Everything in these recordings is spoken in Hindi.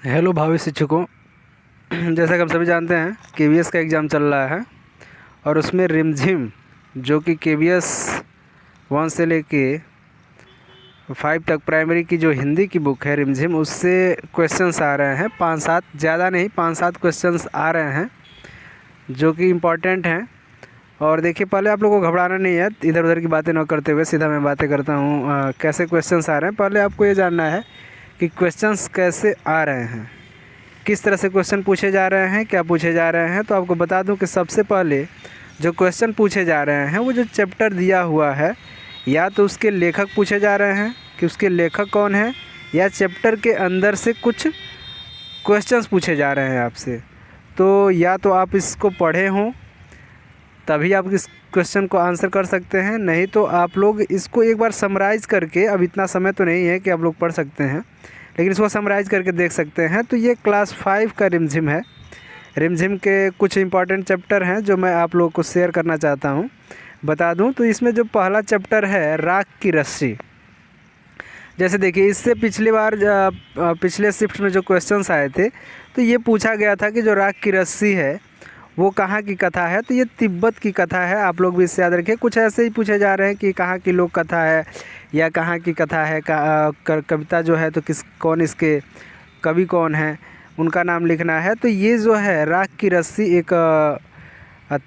हेलो भावी शिक्षकों। जैसा कि हम सभी जानते हैं केवीएस का एग्ज़ाम चल रहा है और उसमें रिमझिम जो कि केवीएस 1 से लेके 5 तक प्राइमरी की जो हिंदी की बुक है रिमझिम, उससे क्वेश्चंस आ रहे हैं 5-7, ज़्यादा नहीं 5-7 क्वेश्चंस आ रहे हैं जो कि इम्पॉर्टेंट हैं। और देखिए, पहले आप लोगों को घबराना नहीं है, इधर उधर की बातें न करते हुए सीधा मैं बातें करता हूँ कैसे क्वेश्चंस आ रहे हैं। पहले आपको ये जानना है कि क्वेश्चंस कैसे आ रहे हैं, किस तरह से क्वेश्चन पूछे जा रहे हैं, क्या पूछे जा रहे हैं। तो आपको बता दूं कि सबसे पहले जो क्वेश्चन पूछे जा रहे हैं वो जो चैप्टर दिया हुआ है, या तो उसके लेखक पूछे जा रहे हैं कि उसके लेखक कौन है, या चैप्टर के अंदर से कुछ क्वेश्चंस पूछे जा रहे हैं आपसे। तो या तो आप इसको पढ़े हों तभी आप इस क्वेश्चन को आंसर कर सकते हैं, नहीं तो आप लोग इसको एक बार समराइज़ करके, अब इतना समय तो नहीं है कि आप लोग पढ़ सकते हैं, लेकिन इसको समराइज़ करके देख सकते हैं। तो ये क्लास 5 का रिमझिम है। रिमझिम के कुछ इंपॉर्टेंट चैप्टर हैं जो मैं आप लोगों को शेयर करना चाहता हूँ, बता दूँ। तो इसमें जो पहला चैप्टर है राख की रस्सी, जैसे देखिए इससे पिछली बार पिछले शिफ्ट में जो क्वेश्चंस आए थे तो ये पूछा गया था कि जो राख की रस्सी है वो कहाँ की कथा है। तो ये तिब्बत की कथा है, आप लोग भी इससे याद रखें। कुछ ऐसे ही पूछे जा रहे हैं कि कहाँ की लोक कथा है या कहाँ की कथा है, कविता जो है तो कौन इसके कवि कौन है, उनका नाम लिखना है। तो ये जो है राख की रस्सी एक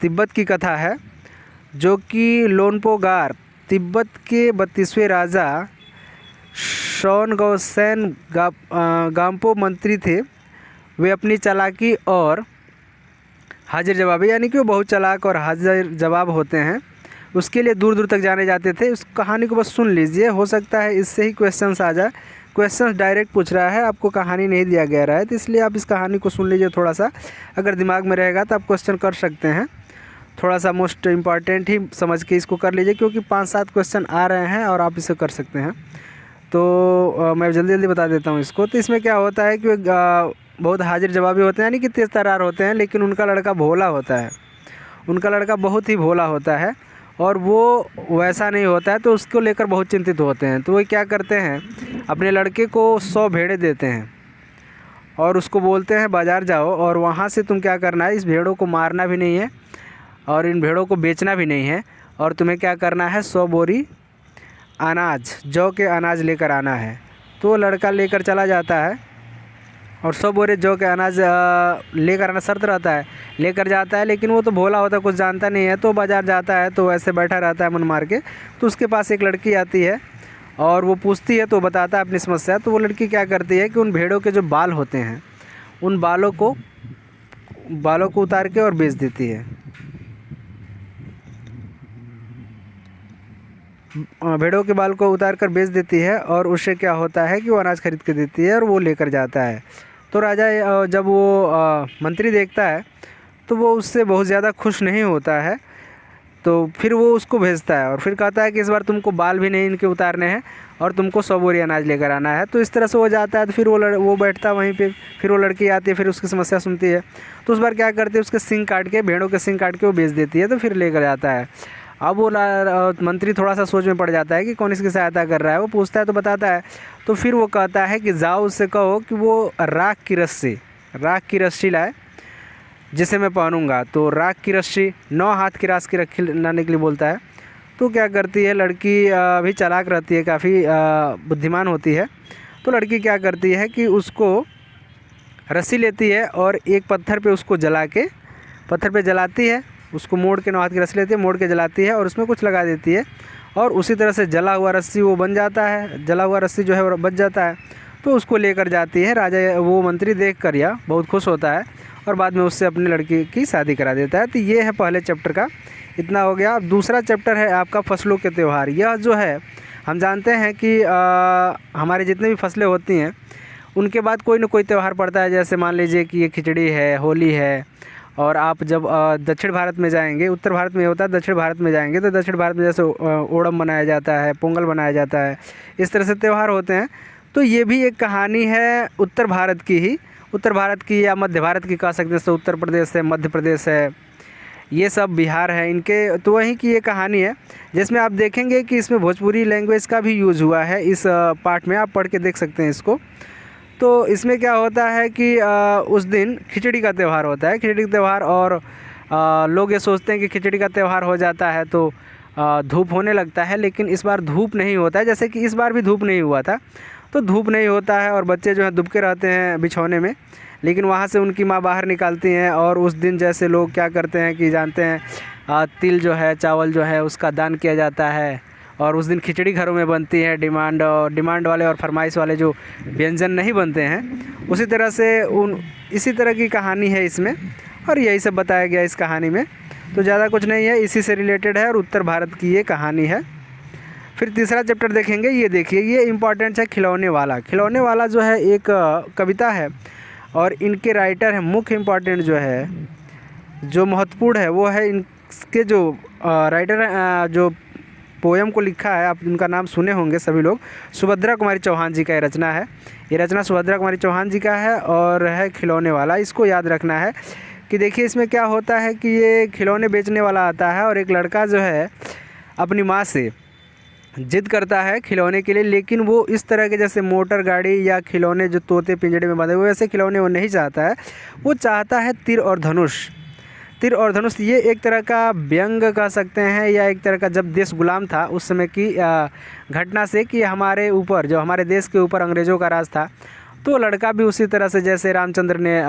तिब्बत की कथा है जो कि लोनपोगार तिब्बत के 32वें राजा शौनगौसेन गाम्पो मंत्री थे। वे अपनी चालाकी और हाजिर जवाबी, यानी कि वो बहुत चालाक और हाजिर जवाब होते हैं, उसके लिए दूर दूर तक जाने जाते थे। उस कहानी को बस सुन लीजिए, हो सकता है इससे ही क्वेश्चंस आ जाए। क्वेश्चंस डायरेक्ट पूछ रहा है, आपको कहानी नहीं दिया गया रहा है, तो इसलिए आप इस कहानी को सुन लीजिए। थोड़ा सा अगर दिमाग में रहेगा तो आप क्वेश्चन कर सकते हैं। थोड़ा सा मोस्ट इम्पॉर्टेंट ही समझ के इसको कर लीजिए, क्योंकि 5-7 क्वेश्चन आ रहे हैं और आप इसे कर सकते हैं। तो मैं जल्दी जल्दी बता देता हूँ इसको। तो इसमें क्या होता है कि बहुत हाजिर जवाबी होते हैं, यानी कि तेज़ तर्रार होते हैं, लेकिन उनका लड़का भोला होता है। उनका लड़का बहुत ही भोला होता है और वो वैसा नहीं होता है, तो उसको लेकर बहुत चिंतित होते हैं। तो वो क्या करते हैं, अपने लड़के को 100 भेड़ें देते हैं और उसको बोलते हैं बाज़ार जाओ और वहाँ से तुम क्या करना है, इस भेड़ों को मारना भी नहीं है और इन भेड़ों को बेचना भी नहीं है, और तुम्हें क्या करना है 100 बोरी अनाज, जौ के अनाज लेकर आना है। तो वो लड़का लेकर चला जाता है और 100 बोरे जौ के अनाज लेकर आना शर्त रहता है, लेकर जाता है। लेकिन वो तो भोला होता है, कुछ जानता नहीं है, तो बाज़ार जाता है तो वैसे बैठा रहता है मन मार के। तो उसके पास एक लड़की आती है और वो पूछती है, तो बताता है अपनी समस्या। तो वो लड़की क्या करती है कि उन भेड़ों के जो बाल होते हैं उन बालों को उतार के और बेच देती है। भेड़ों के बाल को उतार कर बेच देती है और उससे क्या होता है कि वो अनाज खरीद के देती है और वो लेकर जाता है। तो राजा जब वो मंत्री देखता है तो वो उससे बहुत ज़्यादा खुश नहीं होता है, तो फिर वो उसको भेजता है और फिर कहता है कि इस बार तुमको बाल भी नहीं इनके उतारने हैं और तुमको 100 बोरी अनाज लेकर आना है। तो इस तरह से वो जाता है। तो फिर वो बैठता है वहीं पे, फिर वो लड़की आती है, फिर उसकी समस्या सुनती है। तो उस बार क्या करती है, उसके सींग काट के, भेड़ों के सींग काट के वो बेच देती है। तो फिर लेकर जाता है। अब वो मंत्री थोड़ा सा सोच में पड़ जाता है कि कौन इसकी सहायता कर रहा है। वो पूछता है तो बताता है। तो फिर वो कहता है कि जाओ उससे कहो कि वो राख की रस्सी लाए जिसे मैं पहनूंगा। तो राख की रस्सी 9 हाथ की राख की रस्सी लाने के लिए बोलता है। तो क्या करती है लड़की, भी चालाक रहती है, काफ़ी बुद्धिमान होती है। तो लड़की क्या करती है कि उसको रस्सी लेती है और एक पत्थर पे उसको जलाती है, उसको मोड़ के 9 हाथ की रस्सी लेती है, मोड़ के जलाती है और उसमें कुछ लगा देती है और उसी तरह से जला हुआ रस्सी वो बन जाता है, जला हुआ रस्सी जो है वो बच जाता है। तो उसको लेकर जाती है राजा। वो मंत्री देख कर या बहुत खुश होता है और बाद में उससे अपनी लड़की की शादी करा देता है। तो ये है पहले चैप्टर का, इतना हो गया। अब दूसरा चैप्टर है आपका फसलों के त्यौहार। यह जो है, हम जानते हैं कि हमारे जितने भी फसलें होती हैं उनके बाद कोई ना कोई त्यौहार पड़ता है। जैसे मान लीजिए कि ये खिचड़ी है, होली है, और आप जब दक्षिण भारत में जाएंगे, उत्तर भारत में होता है, दक्षिण भारत में जाएंगे तो दक्षिण भारत में जैसे ओणम मनाया जाता है, पोंगल मनाया जाता है, इस तरह से त्यौहार होते हैं। तो ये भी एक कहानी है उत्तर भारत की या मध्य भारत की कह सकते हैं। तो उत्तर प्रदेश है, मध्य प्रदेश है, ये सब बिहार है इनके, तो वहीं की ये कहानी है जिसमें आप देखेंगे कि इसमें भोजपुरी लैंग्वेज का भी यूज़ हुआ है। इस पार्ट में आप पढ़ के देख सकते हैं इसको। तो इसमें क्या होता है कि उस दिन खिचड़ी का त्यौहार होता है, खिचड़ी का त्यौहार। और लोग ये सोचते हैं कि खिचड़ी का त्यौहार हो जाता है तो धूप होने लगता है, लेकिन इस बार धूप नहीं होता है। जैसे कि इस बार भी धूप नहीं हुआ था, तो धूप नहीं होता है और बच्चे जो हैं दुबके रहते हैं बिछौने में, लेकिन वहाँ से उनकी माँ बाहर निकालती हैं। और उस दिन जैसे लोग क्या करते हैं कि जानते हैं, तिल जो है, चावल जो है, उसका दान किया जाता है। और उस दिन खिचड़ी घरों में बनती है। डिमांड वाले और फरमाइश वाले जो व्यंजन नहीं बनते हैं, उसी तरह से इसी तरह की कहानी है इसमें, और यही सब बताया गया इस कहानी में। तो ज़्यादा कुछ नहीं है, इसी से रिलेटेड है और उत्तर भारत की ये कहानी है। फिर तीसरा चैप्टर देखेंगे। ये देखिए, ये इम्पॉर्टेंट है, खिलौने वाला। खिलौने वाला जो है एक कविता है और इनके राइटर हैं, मुख्य इम्पॉर्टेंट जो है, जो महत्वपूर्ण है, वो है इनके जो राइटर हैं, जो पोयम को लिखा है, आप उनका नाम सुने होंगे सभी लोग, सुभद्रा कुमारी चौहान जी का ये रचना है। ये रचना सुभद्रा कुमारी चौहान जी का है और है खिलौने वाला। इसको याद रखना है कि देखिए इसमें क्या होता है कि ये खिलौने बेचने वाला आता है और एक लड़का जो है अपनी माँ से जिद करता है खिलौने के लिए, लेकिन वो इस तरह के जैसे मोटर गाड़ी या खिलौने जो तोते पिंजड़े में बंधे हुए वैसे खिलौने वो नहीं चाहता है। वो चाहता है तीर और धनुष। तीर और धनुष ये एक तरह का व्यंग कह सकते हैं, या एक तरह का जब देश गुलाम था उस समय की घटना से, कि हमारे ऊपर, जो हमारे देश के ऊपर अंग्रेज़ों का राज था, तो लड़का भी उसी तरह से जैसे रामचंद्र ने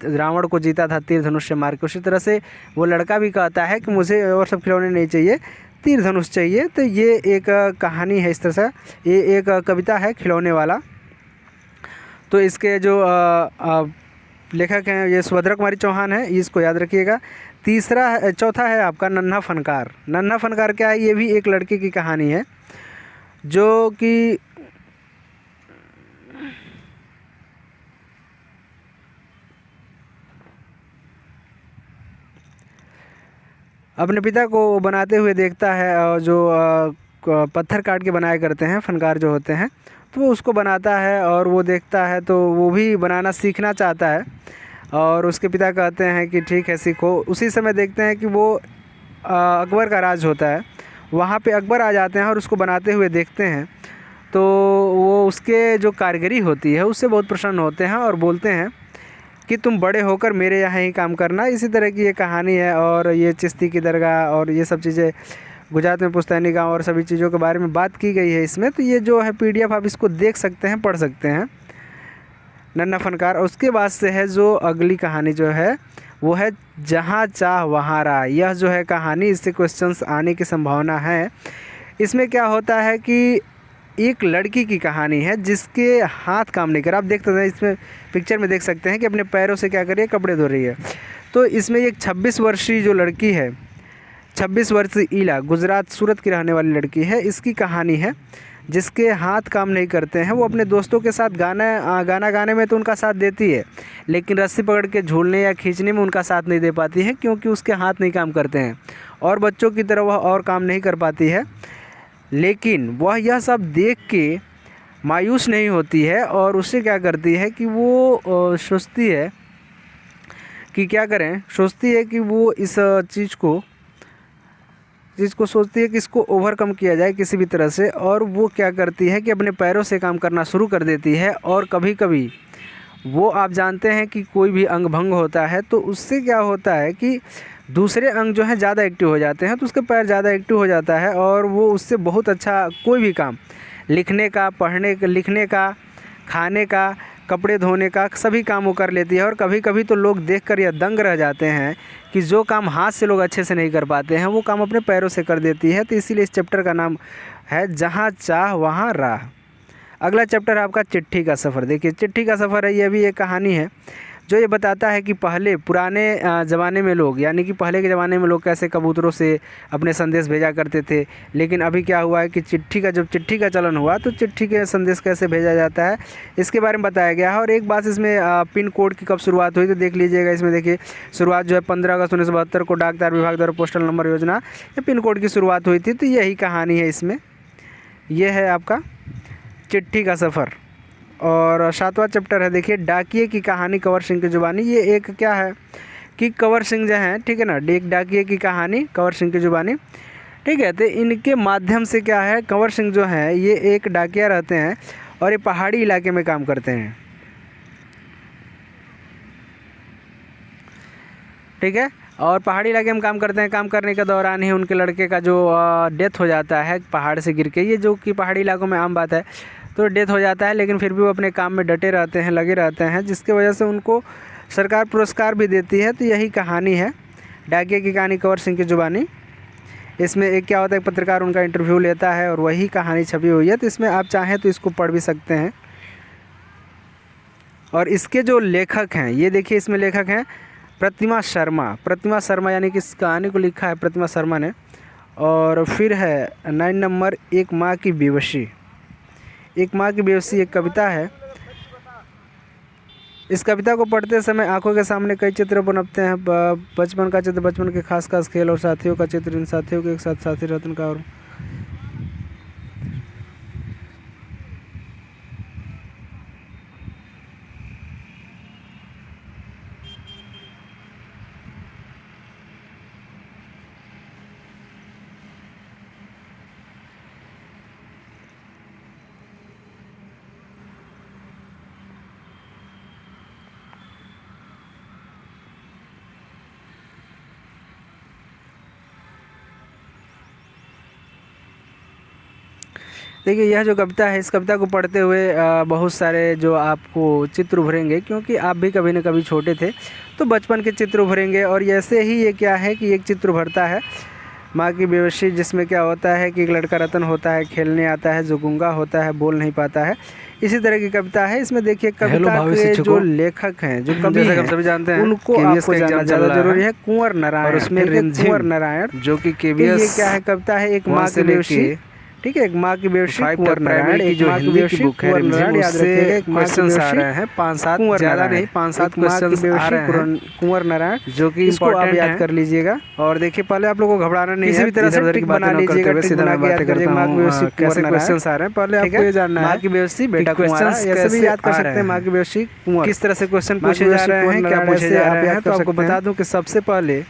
रावण को जीता था तीर धनुष से मार के, उसी तरह से वो लड़का भी कहता है कि मुझे और सब खिलौने नहीं चाहिए, तीर धनुष चाहिए। तो ये एक कहानी है, इस तरह से ये एक कविता है खिलौने वाला। तो इसके जो लेखक हैं ये सुभद्रा कुमारी चौहान है, इसको याद रखिएगा। चौथा है आपका नन्हा फनकार। नन्हा फनकार क्या है? ये भी एक लड़के की कहानी है जो कि अपने पिता को बनाते हुए देखता है, और जो पत्थर काट के बनाया करते हैं फनकार जो होते हैं, तो वो उसको बनाता है और वो देखता है तो वो भी बनाना सीखना चाहता है। और उसके पिता कहते हैं कि ठीक है सीखो। उसी समय देखते हैं कि वो अकबर का राज होता है, वहाँ पे अकबर आ जाते हैं और उसको बनाते हुए देखते हैं। तो वो उसके जो कारीगरी होती है उससे बहुत प्रसन्न होते हैं और बोलते हैं कि तुम बड़े होकर मेरे यहाँ ही काम करना। इसी तरह की ये कहानी है। और ये चिश्ती की दरगाह और ये सब चीज़ें गुजरात में पुश्तैनी गांव और सभी चीज़ों के बारे में बात की गई है इसमें। तो ये जो है PDF आप इसको देख सकते हैं, पढ़ सकते हैं, नन्हा फनकार। और उसके बाद से है जो अगली कहानी जो है वो है जहाँ चाह वहाँ राह। यह जो है कहानी, इससे क्वेश्चंस आने की संभावना है। इसमें क्या होता है कि एक लड़की की कहानी है जिसके हाथ काम नहीं कर। आप देख सकते हैं इसमें पिक्चर में देख सकते हैं कि अपने पैरों से क्या कर रही है, कपड़े धो रही है। तो इसमें एक 26 वर्षीय जो लड़की है, 26 वर्षीय ईला, गुजरात सूरत की रहने वाली लड़की है, इसकी कहानी है जिसके हाथ काम नहीं करते हैं। वो अपने दोस्तों के साथ गाना गाने में तो उनका साथ देती है, लेकिन रस्सी पकड़ के झूलने या खींचने में उनका साथ नहीं दे पाती है, क्योंकि उसके हाथ नहीं काम करते हैं और बच्चों की तरह वह और काम नहीं कर पाती है। लेकिन वह यह सब देख के मायूस नहीं होती है और उससे क्या करती है कि वो सोचती है कि क्या करें, सोचती है कि वो इस चीज़ को सोचती है कि इसको ओवरकम किया जाए किसी भी तरह से। और वो क्या करती है कि अपने पैरों से काम करना शुरू कर देती है। और कभी कभी वो, आप जानते हैं कि कोई भी अंग भंग होता है तो उससे क्या होता है कि दूसरे अंग जो हैं ज़्यादा एक्टिव हो जाते हैं, तो उसके पैर ज़्यादा एक्टिव हो जाता है और वो उससे बहुत अच्छा कोई भी काम, लिखने का, पढ़ने का, लिखने का, खाने का, कपड़े धोने का, सभी काम वो कर लेती है। और कभी कभी तो लोग देखकर यह दंग रह जाते हैं कि जो काम हाथ से लोग अच्छे से नहीं कर पाते हैं वो काम अपने पैरों से कर देती है। तो इसीलिए इस चैप्टर का नाम है जहाँ चाह वहाँ राह। अगला चैप्टर है आपका चिट्ठी का सफ़र। देखिए चिट्ठी का सफ़र है, यह भी एक कहानी है जो ये बताता है कि पहले पुराने ज़माने में लोग, यानी कि पहले के ज़माने में लोग कैसे कबूतरों से अपने संदेश भेजा करते थे। लेकिन अभी क्या हुआ है कि जब चिट्ठी का चलन हुआ तो चिट्ठी के संदेश कैसे भेजा जाता है इसके बारे में बताया गया है। और एक बात इसमें पिन कोड की कब शुरुआत हुई तो देख लीजिएगा। इसमें देखिए शुरुआत जो है 15 अगस्त 1972 को डाक तार विभाग द्वारा पोस्टल नंबर योजना या पिन कोड की शुरुआत हुई थी। तो यही कहानी है इसमें। यह है आपका चिट्ठी का सफ़र। और 7वां चैप्टर है, देखिए डाकिए की कहानी कंवर सिंह की जुबानी। ये एक क्या है कि कंवर सिंह जो हैं, ठीक है ना, एक डाकिए की कहानी कंवर सिंह की जुबानी, ठीक है। तो इनके माध्यम से क्या है, कंवर सिंह जो हैं ये एक डाकिया रहते हैं और ये पहाड़ी इलाके में काम करते हैं। ठीक है। और पहाड़ी इलाके में काम करते हैं, काम करने के दौरान ही उनके लड़के का जो डेथ हो जाता है पहाड़ से गिर के, ये जो कि पहाड़ी इलाकों में आम बात है, तो डेथ हो जाता है, लेकिन फिर भी वो अपने काम में डटे रहते हैं, लगे रहते हैं, जिसकी वजह से उनको सरकार पुरस्कार भी देती है। तो यही कहानी है डाकिया की कहानी, कंवर सिंह की जुबानी। इसमें एक क्या होता है, पत्रकार उनका इंटरव्यू लेता है और वही कहानी छपी हुई है। तो इसमें आप चाहें तो इसको पढ़ भी सकते हैं। और इसके जो लेखक हैं, ये देखिए, इसमें लेखक हैं प्रतिमा शर्मा। प्रतिमा शर्मा यानी कि इस कहानी को लिखा है प्रतिमा शर्मा ने। और फिर है 9 नंबर, एक माँ की बेबसी। एक माँ की बेबसी एक कविता है। इस कविता को पढ़ते समय आंखों के सामने कई चित्र बनते हैं। बचपन का चित्र, बचपन के खास खास खेल और साथियों का चित्र, इन साथियों के एक साथ साथी रतन का। और देखिए, यह जो कविता है, इस कविता को पढ़ते हुए बहुत सारे जो आपको चित्र उभरेंगे, क्योंकि आप भी कभी न कभी छोटे थे तो बचपन के चित्र उभरेंगे। और ऐसे ही ये क्या है कि एक चित्र उभरता है माँ की बेबसी, जिसमें क्या होता है कि एक लड़का रतन होता है, खेलने आता है, जो गूंगा होता है, बोल नहीं पाता है। इसी तरह की कविता है। इसमें देखिए कविता के जो लेखक हैं, जो कवि हैं, सभी जानते हैं, उनको आपको जानना ज़्यादा जरूरी है। कुंवर नारायण। और उसमें कुंवर नारायण जो कि केवीएस, ये क्या है, कविता है एक माँ की बेबसी, ठीक है, एक माँ की बेबसी, कुंवर नारायण, एक जो हिंदी की बुक है, याद रखिएगा, एक क्वेश्चन आ रहे हैं 5-7, ज़्यादा नहीं, 5-7 क्वेश्चन आ रहे हैं कुंवर नारायण, जो कि इसको आप याद कर लीजिएगा। और देखिए, पहले आप लोगों को घबराना नहीं है, किसी भी तरह से ट्रिक बना लीजिएगा, ट्रिक बना के याद करिएगा। माँ की बेबसी, कैसे क्वेश्चन आ रहे हैं, पहले आपको ये जानना है माँ की बेबसी, बेटा कुंवारा, ऐसे भी याद कर सकते हैं। माँ की बेबसी, कुंवर, किस तरह से क्वेश्चन पूछे जा रहे हैं, क्या पूछे जा रहे हैं। तो आपको बता दूं कि सबसे पहले